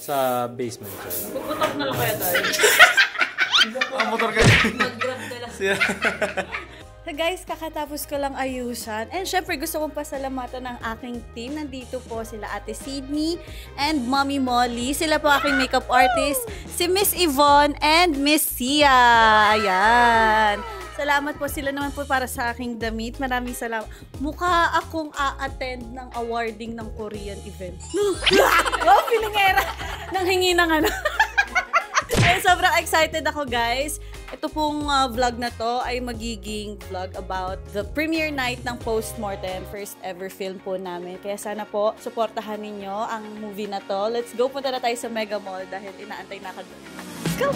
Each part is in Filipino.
Sa basement ko. Puputok na lang kaya tayo. Ang motor ka. Mag-grab ka lang. So guys, kakatapos ko lang ayusan. And syempre gusto kong pasalamatan ng aking team. Nandito po sila Ate Sydney and Mommy Molly. Sila po aking makeup artist. Si Miss Yvonne and Miss Sia. Ayan. Salamat po sila naman po para sa aking damit. Maraming salamat. Mukha akong a-attend ng awarding ng Korean event. Wow, pilingera! Nang hingi ng ano. Ay, sobrang excited ako guys. Ito pong vlog na to ay magiging vlog about the premiere night ng Postmortem, first ever film po namin. Kaya sana po, supportahan ninyo ang movie na to. Let's go, punta na tayo sa Mega Mall dahil inaantay na ako. Let's go!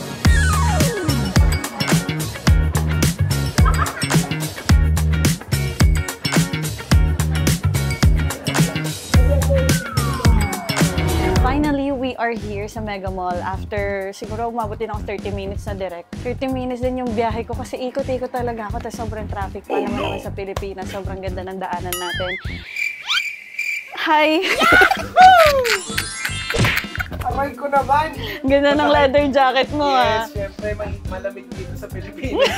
Finally, we are here sa Mega Mall after siguro umabot din ako 30 minutes na direct. 30 minutes din yung biyahe ko kasi ikot-ikot talaga ako tapos sobrang traffic pa naman sa Pilipinas. Sobrang ganda ng daanan natin. Hi! Aray ko naman! Ganda ng leather jacket mo Yes, syempre malamig dito sa Pilipinas.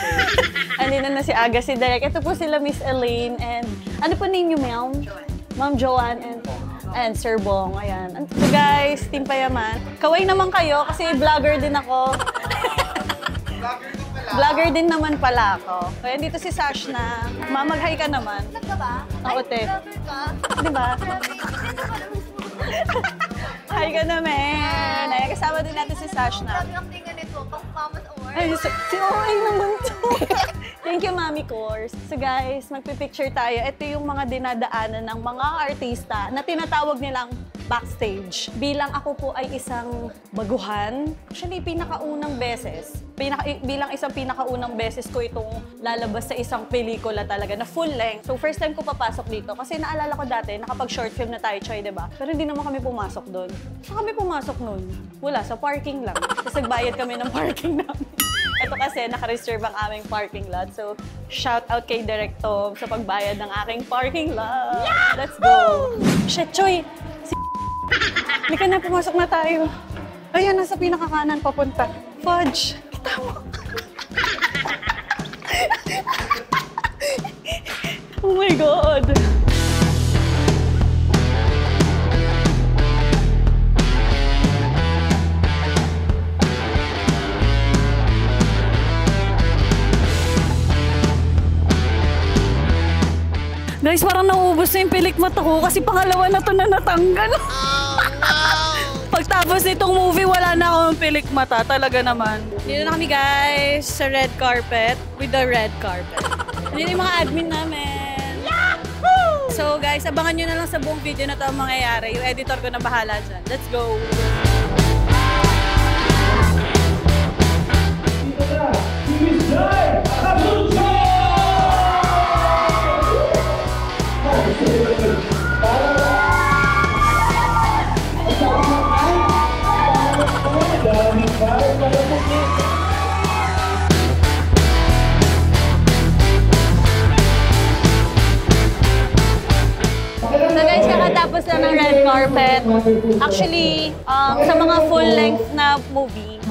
Andito na si Aga, si Derek. Ito po sila Miss Elaine and ano po name niyo, ma'am? Ma'am Joanne and Sir Bong. Ayan. So guys, Team Payaman. Kaway naman kayo kasi vlogger din ako. Vlogger din naman pala ako. Kaya dito si Sash na. Mamag-hi ka naman. Vlog ka ba? Ako, te. Vlogger ka? Diba? Hi ka naman. Ay, kasama din natin si Sash na. Vlog acting ka nito, pang Mamas Award. Ay, si OA naman to. Thank you, Mami Course. So guys, magpipicture tayo. Ito yung mga dinadaanan ng mga artista na tinatawag nilang backstage. Bilang ako po ay isang baguhan, actually pinakaunang beses, bilang isang pinakaunang beses ko itong lalabas sa isang pelikula talaga na full length. So first time ko papasok dito kasi naalala ko dati nakapag short film na tayo, Choy, diba? Pero hindi naman kami pumasok doon. Saan kami pumasok noon? Wala, sa parking lang. Kasi nagbayad kami ng parking namin. Ito kasi naka-reserve ang aming parking lot. So, shout out kay Direk Tom sa pagbayad ng aking parking lot. Yeah! Let's go! Shit, Choy! Hindi ka na, pumasok na tayo. Ayan, nasa pinakakanan papunta. Fudge! Kita mo! Oh my God! Guys, parang nauubos na yung pilikmat ako kasi pangalawa na to na natanggal. Oh, no! Pagtapos nitong movie, wala na akong pilikmata. Talaga naman. Dito na kami guys sa red carpet with the red carpet. Dito yung mga admin namin. Yahoo! So guys, abangan nyo na lang sa buong video na to ang mangyayari. Yung editor ko na bahala dyan. Let's go! Dito na! So guys, kakatapos lang ng red carpet. Actually, sa mga full-length na movie,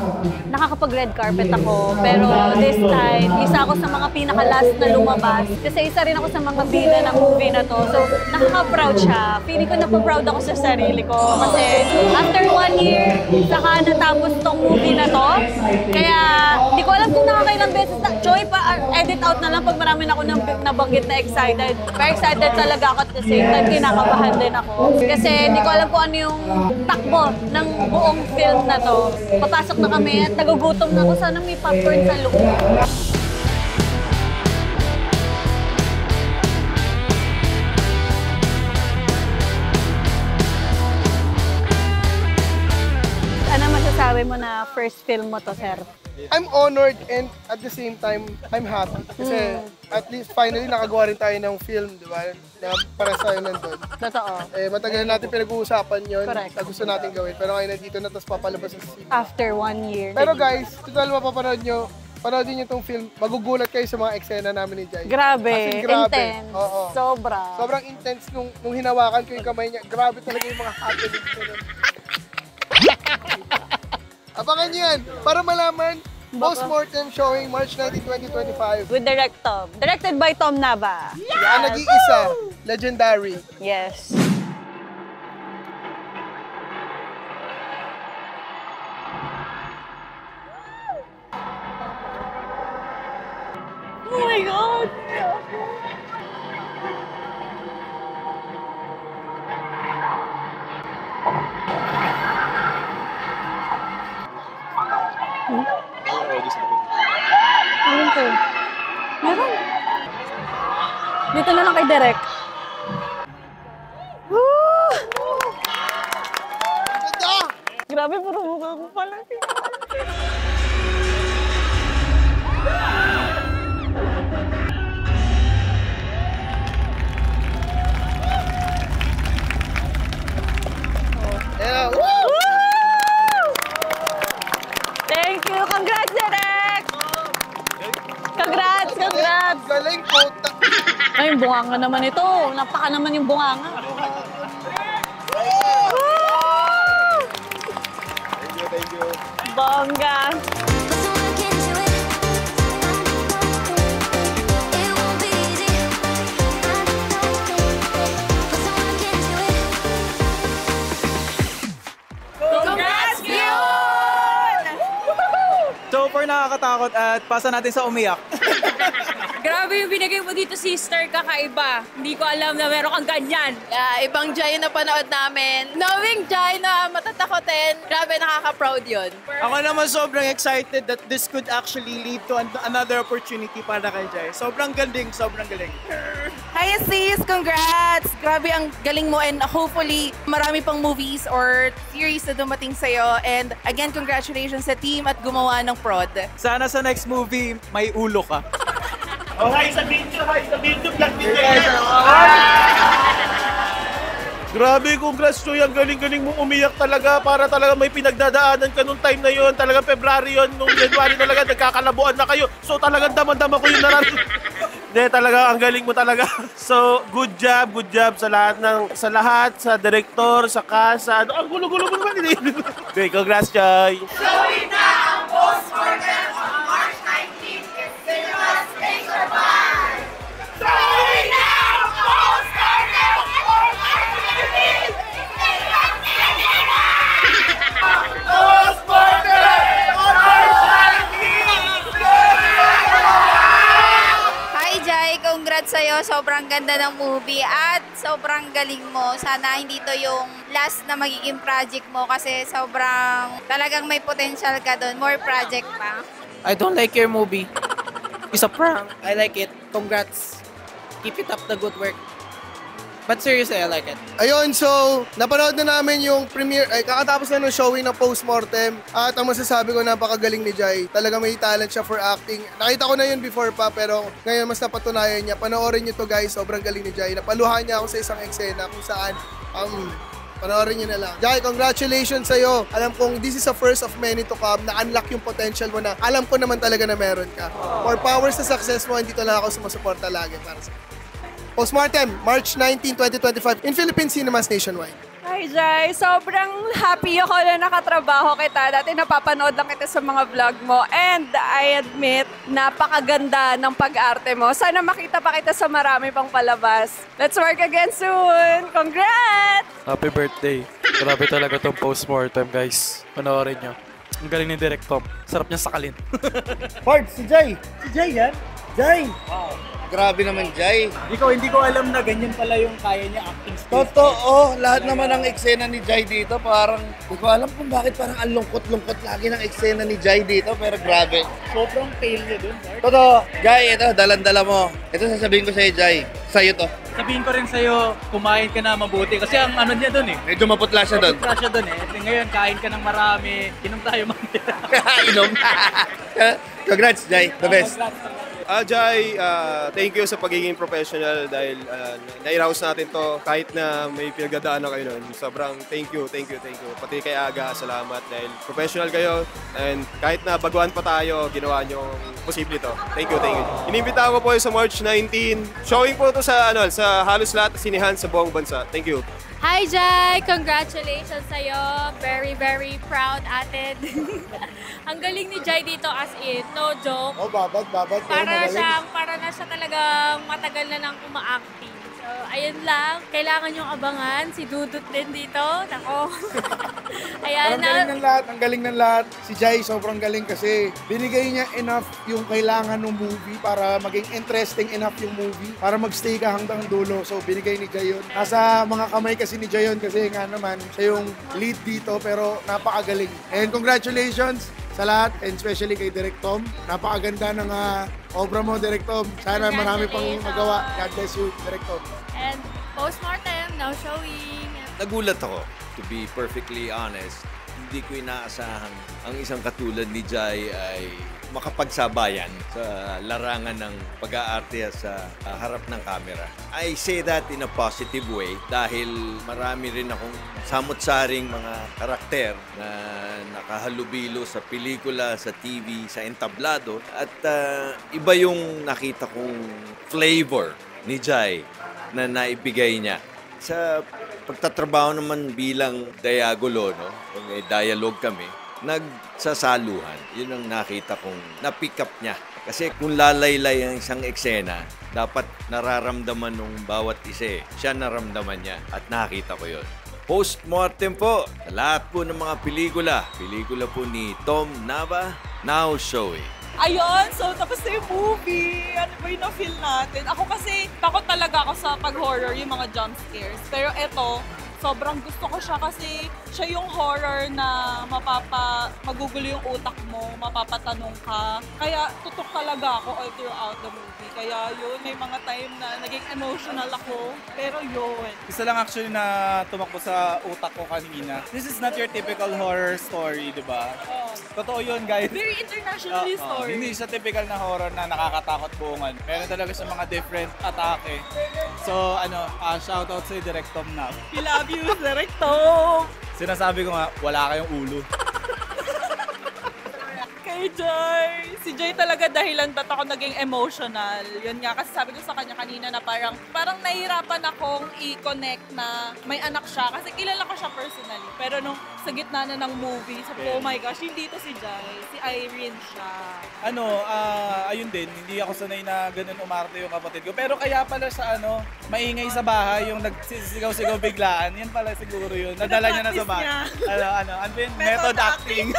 nakakapag-red carpet ako. Pero this time, isa ako sa mga pinaka-last na lumabas. Kasi isa rin ako sa mga bida ng movie na to. So, nakaka-proud siya. Feeling ko napaproud ako sa sarili ko. Kasi after 1 year, saka natapos tong movie na to. Kaya, hindi ko alam kung nakakailang beses na. Joy pa, edit out na lang pag marami na ako nabanggit na excited. Pero excited talaga ako at the same time, kinakabahan din ako. Kasi hindi ko alam kung ano yung takbo ng buong film na to. Papasok na kami at nagugutom na ako. Sana may popcorn sa loob. Ano masasabi masasabi mo na first film mo to, sir? I'm honored and at the same time, I'm happy. Kasi at least finally nakagawa rin tayo ng film, di ba? Na para sa'yo nandun. Totoo. Matagal na natin pinag-uusapan yun Correct. na gusto natin gawin. Pero ngayon nandito na, tapos papalabas sa cine. After 1 year. Pero guys, total mapapanood nyo, panoodin nyo itong film, magugulat kayo sa mga eksena namin ni Jai. Grabe, As in, grabe. intense. Oo. Sobra. Sobrang intense nung hinawakan ko yung kamay niya. Grabe talaga yung mga happenings ko nun. Abangan nyo yan para malaman. Post-mortem showing March 19, 2025. With Direct Tom. Directed by Tom Nava. Yan, nag-iisa. Legendary. Yes. Oh my God! Ayun ko. Meron. Dito na lang kay Derek. Woo! Ganda! Grabe, puro mukha ko pala. Yeah. Woo! Woo! Thank you! Congrats, Derek! Congrats! Congrats! Galing po. Ay, yung bunganga naman ito. Napaka naman yung bunganga. Woo! Thank you. Bongga! Congrats, Gion! Super nakakatakot at pasa natin sa umiyak. Grabe yung binigay mo dito, sister, kakaiba. Hindi ko alam na meron kang ganyan. Ibang Jai na panood namin. Knowing Jai na matatakotin, grabe nakaka-proud yun. Ako naman sobrang excited that this could actually lead to another opportunity para kay Jai. Sobrang galing, sobrang galing. Hi sis! Congrats! Grabe ang galing mo and hopefully marami pang movies or series na dumating sa'yo. And again, congratulations sa team at gumawa ng prod. Sana sa next movie, may ulo ka. Oh, hi sa video, vlog din Grabe, congrats Choy. Ang galing-galing mo umiyak talaga para talaga may pinagdadaanan ka nung time na yon. Talaga February yon, nung January talaga nagkakalabuan na kayo. So talagang damang-dama ko yung Hindi, talaga ang galing mo talaga. So, good job sa lahat sa director, sa cast, sa ano. Ang gulo-gulo mo naman. Okay, congrats Choy. Showing na ang post-mortem on March 19 in Cinemas Nationwide! Showing na ang post-mortem on March 19 in Cinemas Nationwide! Post-mortem on March 19! Hi Jai! Congrats sa'yo. Sobrang ganda ng movie at sobrang galing mo. Sana hindi to yung last na magiging project mo kasi sobrang talagang may potential ka doon. More project pa. I don't like your movie. It's a prank. I like it. Congrats. Keep it up the good work. But seriously, I like it. Ayun, so, napanood na namin yung premiere, kakatapos na ng showing ng Postmortem. At ang masasabi ko, napakagaling ni Jai. Talaga may talent siya for acting. Nakita ko na yun before pa, pero ngayon mas napatunayan niya. Panoorin niyo to guys, sobrang galing ni Jai. Napaluhan niya ako sa isang eksena kung saan, panoorin niyo na lang. Jai, congratulations sa'yo. Alam kong this is a first of many to come, na-unlock yung potential mo na alam ko naman talaga na meron ka. For powers sa success mo, hindi to lang ako sumusuporta lagi para sa'yo. Postmortem, March 19, 2025 in Philippine Cinemas Nationwide. Hi Jai! Sobrang happy ako na nakatrabaho kita. Dati napapanood lang kita sa mga vlog mo. And I admit, napakaganda ng pag-arte mo. Sana makita pa kita sa marami pang palabas. Let's work again soon! Congrats! Happy birthday. Grabe talaga tong postmortem, guys. Panoorin nyo. Ang galing ni Direct Tom. Sarap niya sakalin. Bart, si Jai! Si Jai yan? Jai! Grabe naman, Jai. Hindi ko alam na ganyan pala yung kaya niya acting skills. Totoo, lahat naman ng eksena ni Jai dito, parang, hindi ko alam kung bakit parang ang lungkot-lungkot lagi ng eksena ni Jai dito, pero grabe. Sobrang fail niya dun, Bart. Totoo, Jai, ito, dalan-dala mo. Ito sasabihin ko sa'yo, Jai. Sa'yo to. sabihin ko rin sa'yo, kumain ka na mabuti. Kasi ang ano niya doon eh. Medyo maputla siya doon. Maputla siya doon eh. Kasi ngayon, kain ka ng marami. Inom tayo mamaya. Inom. Congrats, Jai. The best. Jai, thank you sa pagiging professional dahil nairaos natin to kahit na may pinagdadaanan kayo nun. Sobrang thank you. Pati kay Aga, salamat dahil professional kayo and kahit na baguhan pa tayo, ginawa nyo posible to. Thank you. Inimbita ko po sa March 19. Showing po to sa halos lahat ng sinihan sa buong bansa. Thank you. Hi, Jai! Congratulations sa'yo. Very, very proud, ate. Ang galing ni Jai dito as in, no joke. Oh, babad. Para na siya talagang matagal na nang uma-acting. So, ayun lang. Kailangan yung abangan. Si Dudut din dito. Nako. Ayan na. Ang galing ng lahat. Si Jai sobrang galing kasi binigay niya enough yung kailangan ng movie para maging interesting enough yung movie para magstay ka hanggang dulo. So, binigay ni Jai yun. Nasa mga kamay kasi ni Jai yun kasi nga naman siya yung lead dito pero napakagaling. And congratulations sa lahat, and especially kay Direk Tom. Napakaganda ng obra mo, Direk Tom. Sana marami pang magawa. God bless you, Direk Tom. And postmortem, now showing. Nagulat ako, to be perfectly honest. Hindi ko inaasahan ang isang katulad ni Jai ay makapagsabayan sa larangan ng pag-aarte sa harap ng camera. I say that in a positive way dahil marami rin akong samot-saring mga karakter na nakahalubilo sa pelikula, sa TV, sa entablado at iba yung nakita kong flavor ni Jai na naibigay niya. Sa pagtatrabaho naman bilang diagulo, no? May dialogue kami, nagsasaluhan. Yun ang nakita kong na-pick up niya. Kasi kung lalaylay ang isang eksena, dapat nararamdaman ng bawat isa. Siya naramdaman niya at nakita ko yun. Postmortem po, sa lahat po ng mga pelikula. Pelikula po ni Tom Nava, now showing. Ayun, so tapos na yung movie. Ano ba yung na-feel natin? Ako kasi, takot talaga ako sa pag-horror, yung mga jump scares. Pero eto, sobrang gusto ko siya kasi siya yung horror na magugulo yung utak mo, mapapatanong ka. Kaya tutok talaga ako all throughout the movie. Kaya yun, may mga time na naging emotional ako. Pero yun. Isa lang actually na tumakbo sa utak ko kanina. This is not your typical horror story, di ba? Totoo yun, guys. Very international story. Hindi siya typical na horror na nakakatakot buungan. Meron talaga siya mga different atake. So, shoutout sa Direk Tom Nav. We love you, Direk Tom! Sinasabi ko nga, wala kayong ulo. Kay Jai! Si Jai talaga dahilan ba't ako naging emotional. Yun nga, kasi sabi ko sa kanya kanina na parang nahihirapan akong i-connect na may anak siya. Kasi kilala ko siya personally. Pero nung sa gitna na ng movie, sabi ko, oh my gosh, hindi to si Jai. Si Irene siya. Ayun din, hindi ako sanay na ganun umarte yung kapatid ko. Pero kaya pala sa maingay sa bahay, yung nagsisigaw-sigaw biglaan, yan pala siguro yun. Nadala niya na sa bahay. Method acting.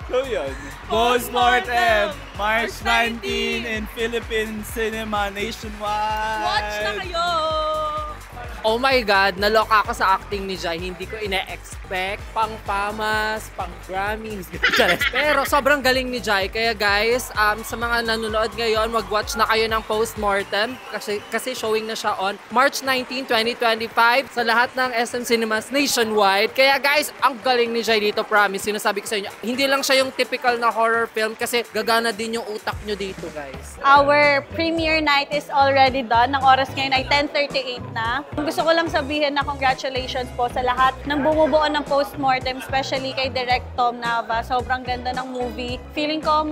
So yun. Postmortem, March 19 in Philippine Cinema nationwide. Watch na kayo! Oh my God, naloka ako sa acting ni Jai. Hindi ko ina-expect. Pang-Pamas, pang-Grammys. Pero sobrang galing ni Jai. Kaya guys, sa mga nanonood ngayon, mag-watch na kayo ng Postmortem. Kasi showing na siya on March 19, 2025 sa lahat ng SM Cinemas nationwide. Kaya guys, ang galing ni Jai dito, promise. Sinasabi ko sa inyo, hindi lang siya yung typical na horror film kasi gagana din yung utak nyo dito, guys. Our premiere night is already done. Ang oras ngayon ay 10:38 na. Gusto ko lang sabihin na congratulations po sa lahat ng bumubuo ng Postmortem, especially kay Direk Tom Nava. Sobrang ganda ng movie. Feeling ko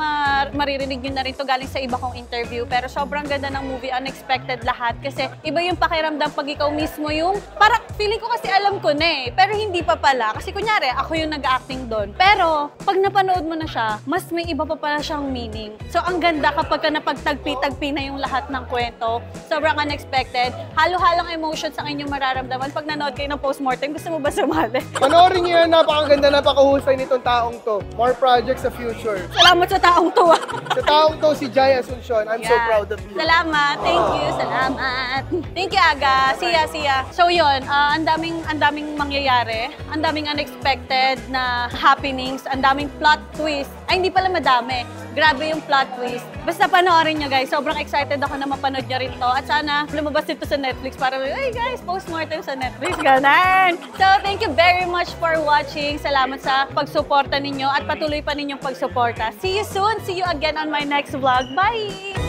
maririnig nyo na rin to galing sa iba kong interview, pero sobrang ganda ng movie, unexpected lahat. Kasi iba yung pakiramdam pag ikaw mismo yung, parang feeling ko kasi alam ko na pero hindi pa pala. Kasi kunyari, ako yung nag-acting doon. Pero pag napanood mo na siya, mas may iba pa pala siyang meaning. So ang ganda kapag ka napagtagpi-tagpi na yung lahat ng kwento. Sobrang unexpected. Halo-halong emotions ang inyong mararamdaman. Pag nanood kayo ng Postmortem, gusto mo ba sumali? Panoorin niyo yan, napakaganda, napakahusay nitong taong to. More projects sa future. Salamat sa taong to. Sa taong to, si Jai Asuncion. I'm so proud of you. Salamat. Thank you. Salamat. Thank you, Aga. Siya. So yun, ang daming mangyayari. Ang daming unexpected na happenings. Ang daming plot twist. Ay, hindi pala madami. Grabe yung plot twist. Basta panoorin nyo guys. Sobrang excited ako na mapanood nyo rin to. At sana lumabas dito sa Netflix para, ay guys, postmortem sa Netflix. Ganon! So, thank you very much for watching. Salamat sa pagsuporta ninyo at patuloy pa ninyong pagsuporta. See you soon! See you again on my next vlog. Bye!